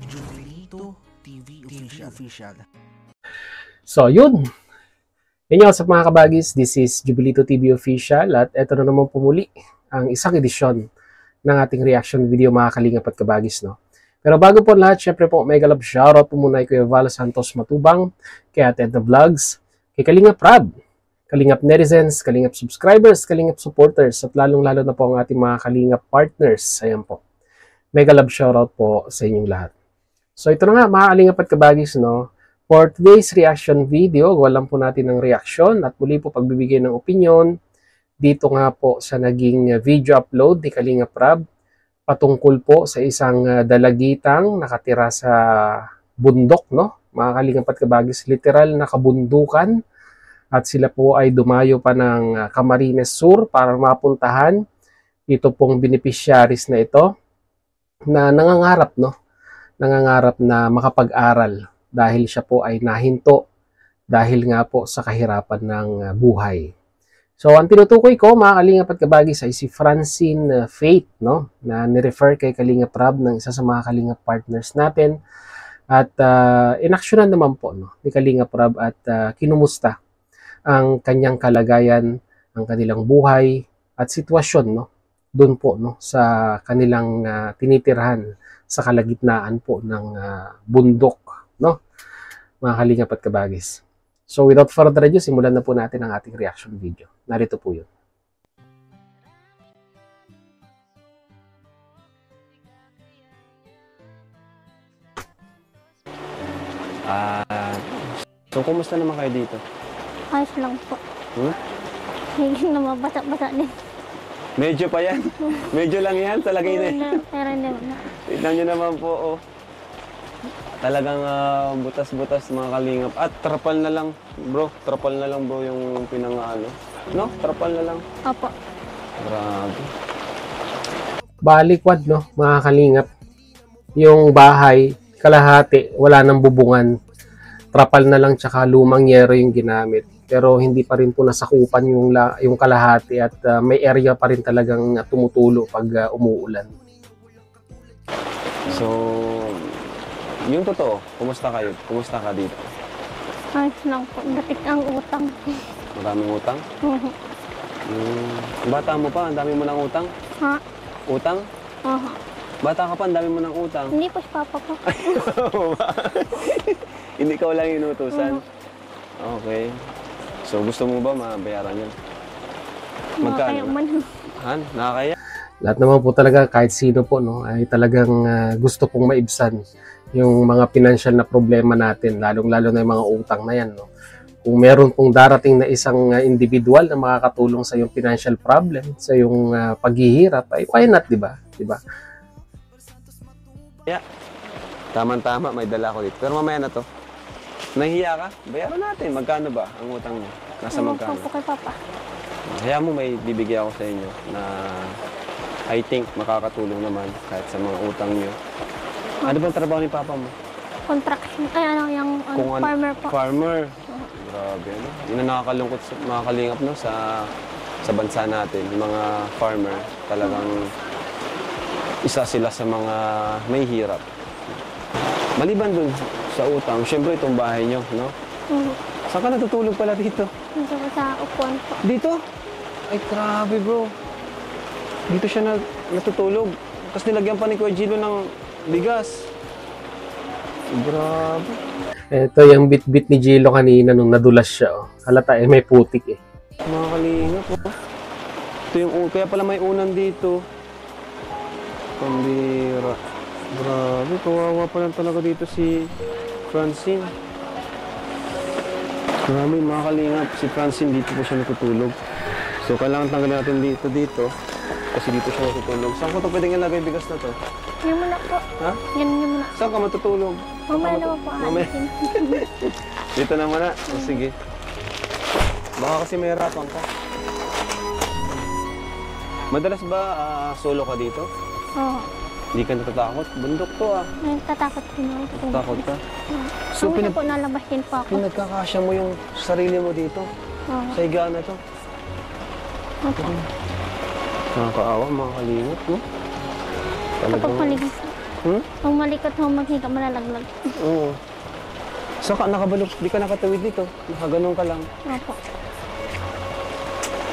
Jubilito TV Official. So, yun. Yan yung sa mga kabagis. This is Jubilito TV Official at eto na naman pumuli ang isang edisyon ng ating reaction video mga kalingap at kabagis, no? Pero bago po lahat, syempre po, mega love shoutout po muna kay Val Santos Matubang, kay Ate Edna Vlogs, kay Kalingap Rab, Kalingap Netizens, Kalingap Subscribers, Kalingap Supporters, at lalong-lalo na po ang ating mga Kalingap Partners. Ayan po. Mega love shoutout po sa inyong lahat. So ito na nga, mga Kalingap at kabagis, no? For today's reaction video, gawa lang po natin ng reaction at muli po pagbibigay ng opinion dito nga po sa naging video upload ni Kalingap Rab patungkol po sa isang dalagitang nakatira sa bundok, no? Mga Kalingap at kabagis, literal na kabundukan. At sila po ay dumayo pa ng Camarines Sur para mapuntahan ito pong beneficiaries na ito na nangangarap, no? Nangangarap na makapag-aral dahil siya po ay nahinto dahil nga po sa kahirapan ng buhay. So, ang tinutukoy ko, mga Kalingap at kabagis, ay si Francine Faith, no? Na nirefer kay Kalingap Rab ng isa sa mga Kalingap partners natin. At inaksyonan naman po, no, ni Kalingap Rab at kinumusta ang kanyang kalagayan, ang kanilang buhay at sitwasyon, no, doon po, no, sa kanilang tinitirhan sa kalagitnaan po ng bundok, no, mga Kalingap at kabagis. So without further ado, simulan na po natin ang ating reaction video. Narito po yun. So kumusta naman kayo dito? Ayos lang po. Hindi na mabasa-basa din. Medyo pa yan. Medyo lang yan. Talagay na yan. Pero hindi na. Tignan nyo naman po, oh. Talagang butas-butas mga Kalingap. At trapal na lang, bro. Trapal na lang, bro, yung pinangaano. No? Trapal na lang. Opo. Grabe. Balikwad, no, mga Kalingap. Yung bahay, kalahati, wala nang bubungan. Trapal na lang tsaka lumang yero yung ginamit. Pero hindi pa rin po nasakupan yung kalahati at may area pa rin talagang tumutulo pag umuulan. So, yung totoo, kumusta kayo? Kumusta ka dito? Ayos lang po. Datik ang utang. Maraming utang? Bata mo pa, ang dami mo ng utang? Ha? Utang? Oo. Bata ka pa, ang dami mo ng utang? Hindi po si Papa ko. Hindi ka lang inutusan? Okay. So, gusto mo ba mabayaran yun? Makakaya man. Han? Nakakaya? Lahat naman po talaga, kahit sino po, no, ay talagang gusto pong maibsan yung mga financial na problema natin, lalong-lalo na yung mga utang na yan, no. Kung meron pong darating na isang individual na makakatulong sa yung financial problem, sa yung paghihirap, ay why not, di ba? Di ba? Yeah. Tama-tama, may dala ko dito. Pero mamaya na to. Nahihiya ka? Bayaran natin. Magkano ba ang utang mo? Nasa magkano? Po kay Papa. Kaya mo may bibigyan ako sa inyo na I think makakatulong naman kahit sa mga utang nyo. Ano bang trabaho ni Papa mo? Construction. Ay, ano, yung farmer po. Farmer? Grabe, ano? Yun ang nakakalungkot sa mga Kalingap, no? Sa bansa natin. Yung mga farmer, talagang isa sila sa mga may hirap. Maliban dun sa utang, syempre itong bahay nyo, no? Saan ka natutulog pala dito? Dito po sa upuan po. Dito? Ay, grabe, bro. Dito siya natutulog. Tapos nilagyan pa ni Kuya Gilo ng bigas. Grabe. Ito yung bit-bit ni Gilo kanina nung nadulas siya, oh. Halata, may putik, eh. Mga Kalingap, oh. Ito yung, kaya pala may unan dito. Pambira. Grabe, kawawa pa lang talaga dito si Francine. Grabe, mga Kalingap, si Francine dito po siya natutulog. So, kailangan tanggalin natin dito. Kasi dito siya natutulog. Saan ko ito pwedeng ilagay bigas na to? Yan muna po. Ha? Yan muna. Saan ka matutulog? Mamaya naman po. Mamaya. Dito na muna. O, sige. Baka kasi may harapan ka. Madalas ba solo ka dito? Oo. Hindi ka natatakot? Bundok to, ah. Natatakot din ako. Natatakot ka? So, po nalabas din po ako. Pinagkakasya mo yung sarili mo dito? Oo. Sa higaan na to? Opo. Nakakaawa, mga Kalingap, no? Kapag paligid. Pag malikot mo maghiga, malalaglag. Oo. Saka nakabalok, di ka nakatawid dito. Nakaganon ka lang. Opo.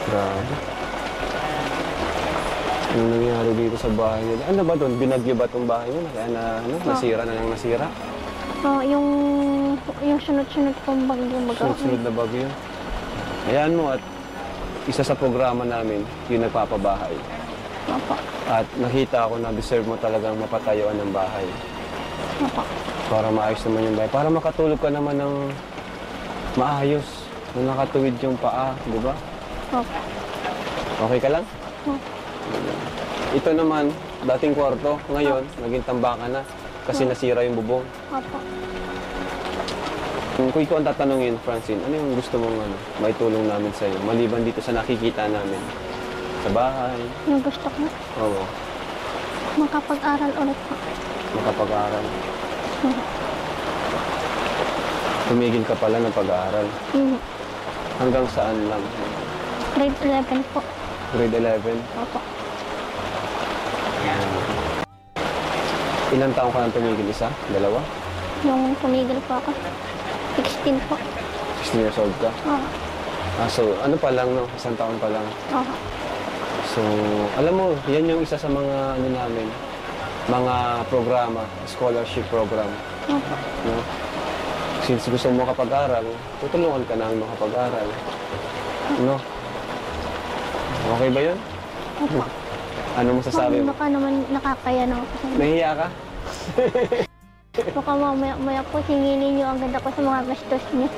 Grabe. Ano nangyari dito sa bahay nila? Ano ba doon? Binagyo ba itong bahay nila? Kaya na, nasira na lang nasira? So, yung sunod-sunod kong bagyo Sunod-sunod na bagyo. Ayan mo, at isa sa programa namin, yung nagpapabahay. Opo. At nakita ko na deserve mo talagang mapatayuan ng bahay. Opo. Para maayos naman yung bahay. Para makatulog ka naman ng maayos. Na nakatuwid yung paa, di ba? Opo. Okay ka lang? Opo. Ito naman, dating kwarto. Ngayon, naging tambakan na. Kasi nasira yung bubong. Opo. Kung ikaw ang tatanungin, Francine, ano yung gusto mong maitulong namin sa'yo? Maliban dito sa nakikita namin. Sa bahay. Yung gusto ko, Oo. makapag-aral ulit po. Makapag-aaral. Mhm. Tumigil ka pala ng pag-aaral. Mhm. Hanggang saan lang? Grade 11 po. Grade 11? Opo. Ilang taong ka nang tumigil? Isa? Dalawa? Yung tumigil po ako, 16 po. 16 years old ka? Oo. So, ano pa lang, no? Isang taon pa lang. Oo. So, alam mo, yan yung isa sa mga, ano namin, mga programa, scholarship program. Opo. No? Since gusto mo kapag-aral, tutulungan ka namin makapag-aral. No? Okay ba yun? Opo. Ano masasabi mo? Baka naman nakakaya na ako. Nahihiya ka? Baka mamaya po singilin niyo ang ganda ko sa mga gastos niyo.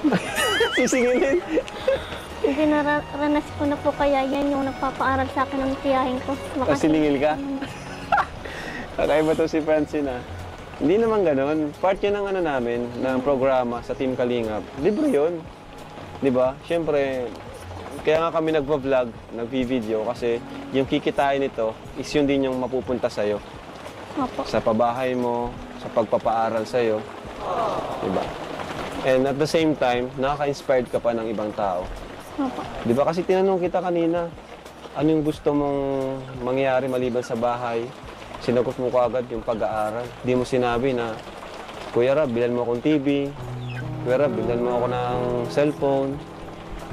Sisingilin? Kasi naranas ko na po kaya yan yung nagpapaaral sa akin ng tiyahin ko. Baka Siningil ka? Kakaiba to si Francine, ah. Hindi naman ganun. Part yun ng ano namin, ng programa sa Team Kalingap. Libre yun. Di ba? Siyempre, kaya nga kami nagpa-vlog, nagpi-video kasi yung kikitain nito is yun din yung mapupunta sa'yo. Opo. Sa pabahay mo, sa pagpapaaral sa'yo. Diba? And at the same time, nakaka-inspired ka pa ng ibang tao. Opo. Diba? Kasi tinanong kita kanina, ano yung gusto mong mangyari maliban sa bahay? Sinagot mo kaagad yung pag-aaral. Di mo sinabi na, Kuya Rab, bilan mo akong TV. Kuya Rab, bilan mo ako ng cellphone.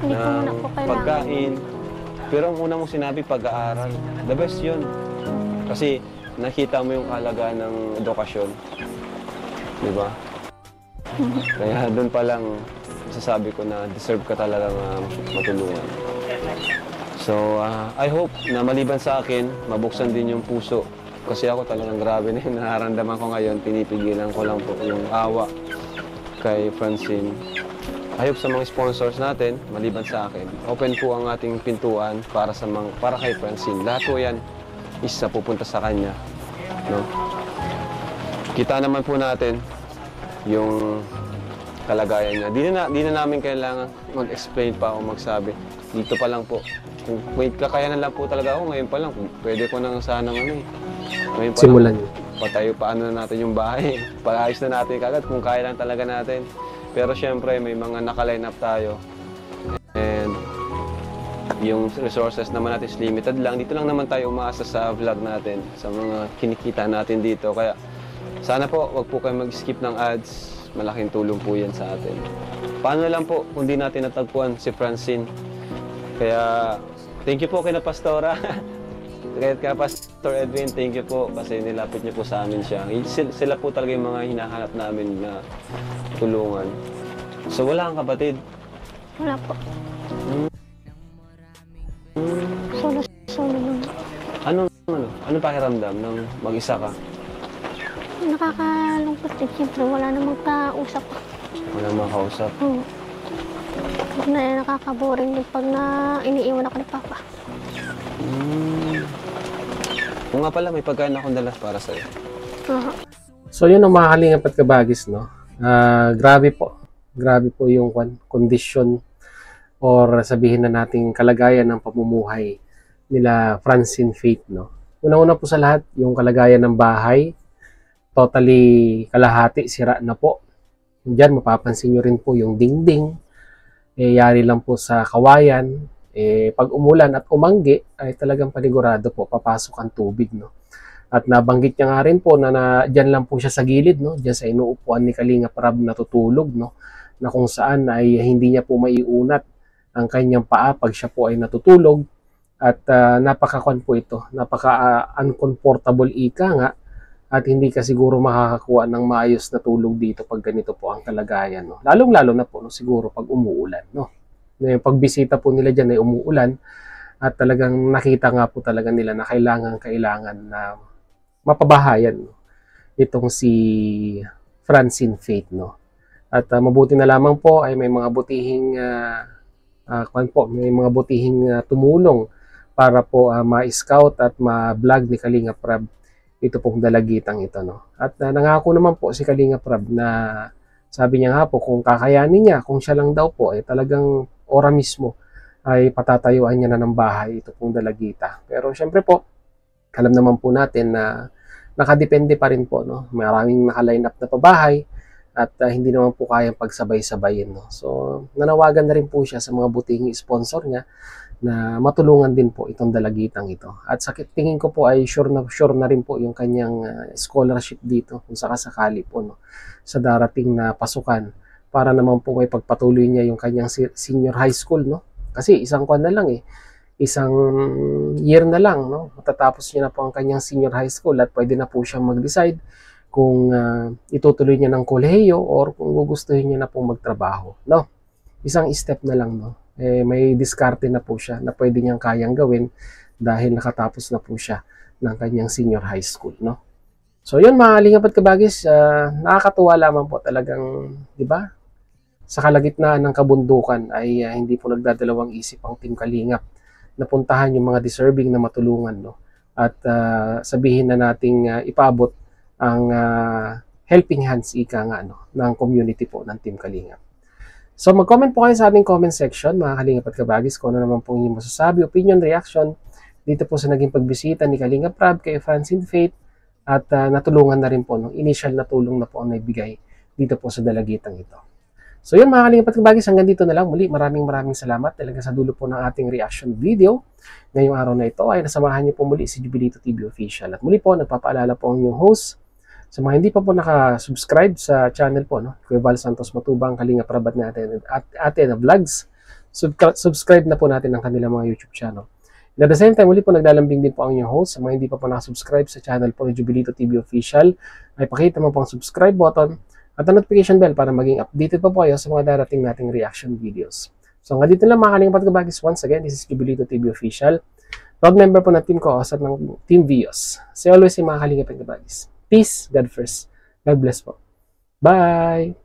Hindi ko muna ng po kailangan. pagkain. Pero ang una mong sinabi, pag-aaral. The best yun. Kasi nakita mo yung kahalagaan ng edukasyon. Di ba? Kaya doon pa lang masasabi ko na deserve ka talaga matulungan. So, I hope na maliban sa akin, mabuksan din yung puso. Kasi ako talagang grabe na yung nararamdaman ko ngayon. Pinipigilan ko lang po yung awa kay Francine. I hope sa mga sponsors natin, maliban sa akin, open po ang ating pintuan para kay Francine. Lahat po yan is pupunta sa kanya. No? Kita naman po natin yung kalagayan niya. Di na namin kailangan mag-explain pa o magsabi. Dito pa lang po. Kung may kakayanan lang po talaga ako, ngayon pa lang, pwede ko nang sanang ngayon pa Simulan. lang, patayo paano na natin yung bahay. Pag-ayos na natin kagad kung kaya lang talaga natin. Pero syempre, may mga naka-line up tayo. And yung resources naman natin is limited lang. Dito lang naman tayo umaasa sa vlog natin, sa mga kinikita natin dito. Kaya sana po, wag po kayo mag-skip ng ads. Malaking tulong po yan sa atin. Paano lang po kung di natin natagpuan si Francine. Kaya thank you po kay na Pastora. Kaya Pastor Edwin, thank you po kasi nilapit niyo po sa amin siya. Sila po talaga yung mga hinahanap namin na tulungan. So wala kang kapatid? Wala po. Solo lang. Anong pakiramdam nang mag-isa ka? Nakakalungkot din. Siyempre, wala namang kausap. Wala makausap. Oo. Nakakaboring din pag iniiwan ako ni Papa. Kung nga pala, may pagkain akong dala para sa'yo. Oo. So yun ang mga kalingap at kabagis, no? Grabe po. Grabe po yung kondisyon or sabihin na nating kalagayan ng pamumuhay nila Francine Faith, no? Una-una po sa lahat, yung kalagayan ng bahay, totally kalahati, sira na po. Diyan mapapansin nyo rin po yung dingding. Yari lang po sa kawayan. Pag umulan at umanggi, ay talagang panigurado po, papasok ang tubig, no? At nabanggit niya nga rin po na dyan lang po siya sa gilid, no? Dyan sa inuupuan ni Kalingap Rab natutulog, no? Na kung saan ay hindi niya po maiunat ang kanyang paa pag siya po ay natutulog. At napaka-kon po ito, napaka-uncomfortable ika nga. At hindi ka siguro makakakuha ng maayos na tulog dito pag ganito po ang kalagayan. No? Lalong-lalo na po no, siguro pag umuulan. No? Yung pagbisita po nila dyan ay umuulan at talagang nakita nga po talaga nila na kailangan na mapabahayan no? Itong si Francine Faith. No? At mabuti na lamang po ay may mga butihing tumulong para po ma-scout at ma-vlog ni Kalingap Rab ito pong dalagitang ito. No? At nangako naman po si Kalingap Rab na sabi niya nga po kung kakayanin niya, kung siya lang daw po, ay talagang ora mismo ay patatayuan niya na ng bahay ito pong dalagita. Pero syempre po, alam naman po natin na nakadepende pa rin po. No? Maraming naka-line up na pabahay at hindi naman po kayang pagsabay-sabayin. No? So nanawagan na rin po siya sa mga butihing sponsor niya na matulungan din po itong dalagitang ito. At sa tingin ko po ay sure na rin po yung kanyang scholarship dito kung sakasakali po no, sa darating na pasukan para naman po may pagpatuloy niya yung kanyang senior high school. No? Kasi isang isang year na lang. No? Matatapos niya na po ang kanyang senior high school at pwede na po siyang mag-decide kung itutuloy niya ng kolehiyo or kung gugustuhin niya na po magtrabaho. No? Isang step na lang. No? May diskarte na po siya na pwede niyang kayang gawin dahil nakatapos na po siya ng kanyang senior high school, no? So yun mga Kalingap at Kabagis, nakakatuwa lamang po talagang, di ba? Sa kalagitnaan ng kabundukan ay hindi po nagdadalawang isip ang Team Kalingap na puntahan yung mga deserving na matulungan, no? At sabihin na nating ipabot ang helping hands ika nga no, ng community po ng Team Kalingap. So mag-comment po kayo sa ating comment section, mga Kalingap at Kabagis, kung ano naman po inyong masasabi, opinion, reaction, dito po sa naging pagbisita ni Kalingap Rab kay Francine Faith at natulungan na rin po, no? Initial na tulong na po ang naibigay dito po sa dalagitang ito. So yun mga Kalingap at Kabagis, hanggang dito na lang. Muli, maraming salamat talaga sa dulo po ng ating reaction video. Ngayong araw na ito ay nasamahan niyo po muli si Jubilito TV Official. At muli po, nagpapaalala po ang inyong host. Sa mga hindi pa po nakasubscribe sa channel po, no? Kuya Val Santos Matubang, Kalingap Rab natin at atin na vlogs, subscribe na po natin ang kanilang mga YouTube channel. And at the same time, muli po naglalambing din po ang inyong host. Sa mga hindi pa po nakasubscribe sa channel po ni Jubilito TV Official, ay pakita mo po ang subscribe button at ang notification bell para maging updated pa po kayo sa mga darating nating reaction videos. So hanggang dito lang mga Kalingap at Kabagis. Once again, this is Jubilito TV Official, proud member po ng Team Ko-Host at ng Team Vios. Say always mga Kalingap at Kabagis. Peace, God first. God bless po. Bye!